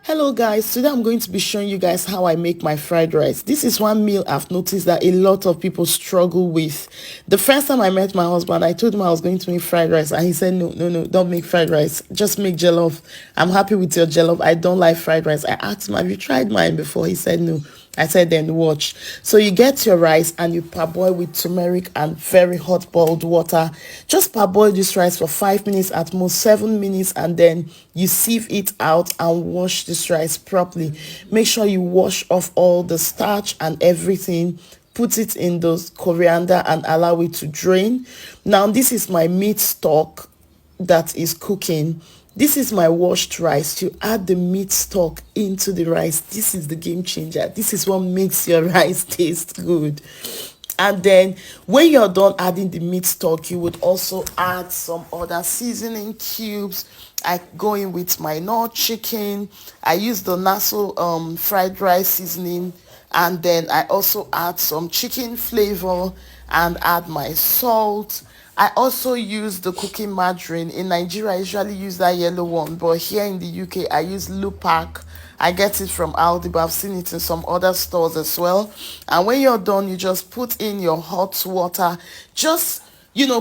Hello guys, today I'm going to be showing you guys how I make my fried rice. This is one meal I've noticed that a lot of people struggle with. The first time I met my husband, I told him I was going to make fried rice and he said, no, don't make fried rice. Just make jollof. I'm happy with your jollof. I don't like fried rice. I asked him, have you tried mine before? He said no. I said, then watch. So you get your rice and you parboil with turmeric and very hot boiled water. Just parboil this rice for 5 minutes, at most 7 minutes, and then you sieve it out and wash this rice properly. Make sure you wash off all the starch and everything. Put it in those coriander and allow it to drain. Now this is my meat stock that is cooking. This is my washed rice. You add the meat stock into the rice. This is the game changer. This is what makes your rice taste good. And then when you're done adding the meat stock, you would also add some other seasoning cubes. I go in with my Knorr chicken. I use the Naso fried rice seasoning, and then I also add some chicken flavor and add my salt. I also use the cooking margarine. In Nigeria, I usually use that yellow one, but here in the UK, I use Lupac. I get it from Aldi, but I've seen it in some other stores as well. And when you're done, you just put in your hot water. Just,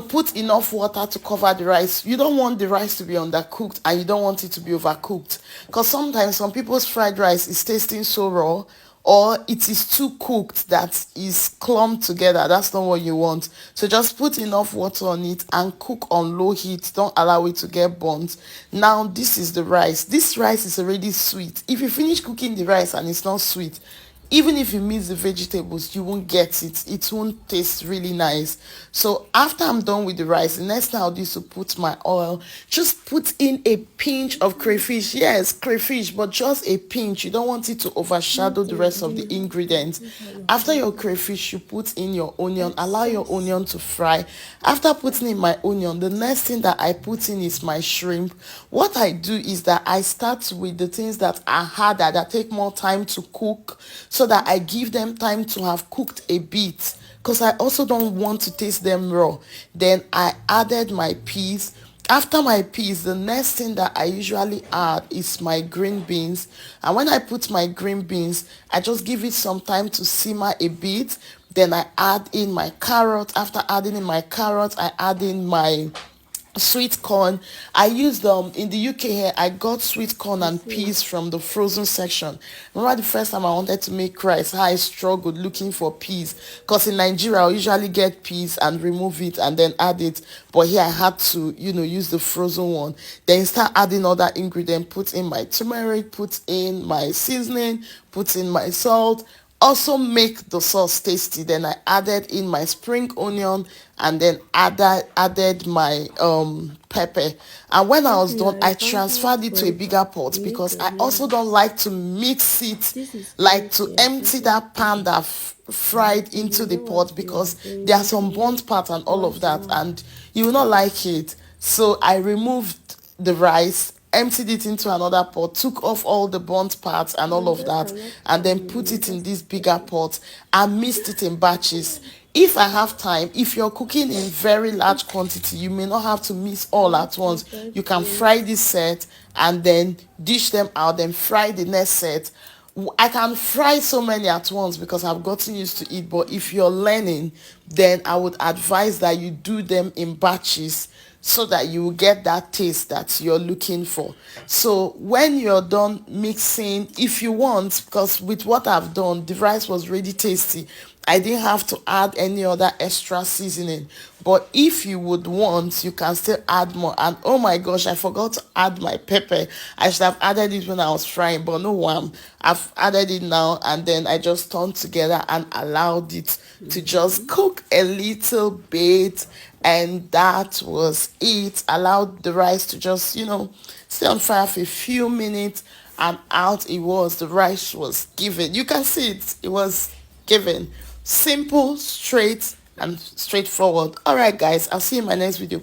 put enough water to cover the rice. You don't want the rice to be undercooked and you don't want it to be overcooked. Because sometimes some people's fried rice is tasting so raw, or it is too cooked that is clumped together. That's not what you want. So just put enough water on it and cook on low heat. Don't allow it to get burnt. Now this is the rice. This rice is already sweet. If you finish cooking the rice and it's not sweet, even if you miss the vegetables, you won't get it. It won't taste really nice. So after I'm done with the rice, the next thing I'll do is to put my oil. Just put in a pinch of crayfish. Yes, crayfish, but just a pinch. You don't want it to overshadow the rest of the ingredients. After your crayfish, you put in your onion. Allow your onion to fry. After putting in my onion, the next thing that I put in is my shrimp. What I do is that I start with the things that are harder, that take more time to cook, so that I give them time to have cooked a bit, because I also don't want to taste them raw. Then I added my peas. After my peas, the next thing that I usually add is my green beans. And when I put my green beans, I just give it some time to simmer a bit. Then I add in my carrot. After adding in my carrot, I add in my sweet corn. I used them in the UK here. I got sweet corn and peas from the frozen section. Remember the first time I wanted to make rice, how I struggled looking for peas, because in Nigeria I usually get peas and remove it and then add it, but here I had to use the frozen one. Then start adding other ingredient. Put in my turmeric, put in my seasoning, put in my salt, also make the sauce tasty. Then I added in my spring onion, and then added my pepper. And when I was done, I transferred it to a bigger pot, because I also don't like to mix it, like to empty that pan that fried into the pot, because there are some burnt parts and all of that, and you will not like it. So I removed the rice, emptied it into another pot, took off all the burnt parts and all of that, and then put it in this bigger pot and mixed it in batches. If I have time, if you're cooking in very large quantity, you may not have to mix all at once. You can fry this set and then dish them out, then fry the next set. I can fry so many at once because I've gotten used to it. But if you're learning, then I would advise that you do them in batches, so that you will get that taste that you're looking for. So when you're done mixing, if you want, because with what I've done, the rice was really tasty. I didn't have to add any other extra seasoning. But if you would want, you can still add more. And oh my gosh, I forgot to add my pepper. I should have added it when I was frying, but no one. I've added it now, and then I just turned together and allowed it to just cook a little bit. And that was it. Allowed the rice to just stay on fire for a few minutes, and out it was. The rice was given. You can see it was given. Simple, straight, and straightforward. All right guys, I'll see you in my next video.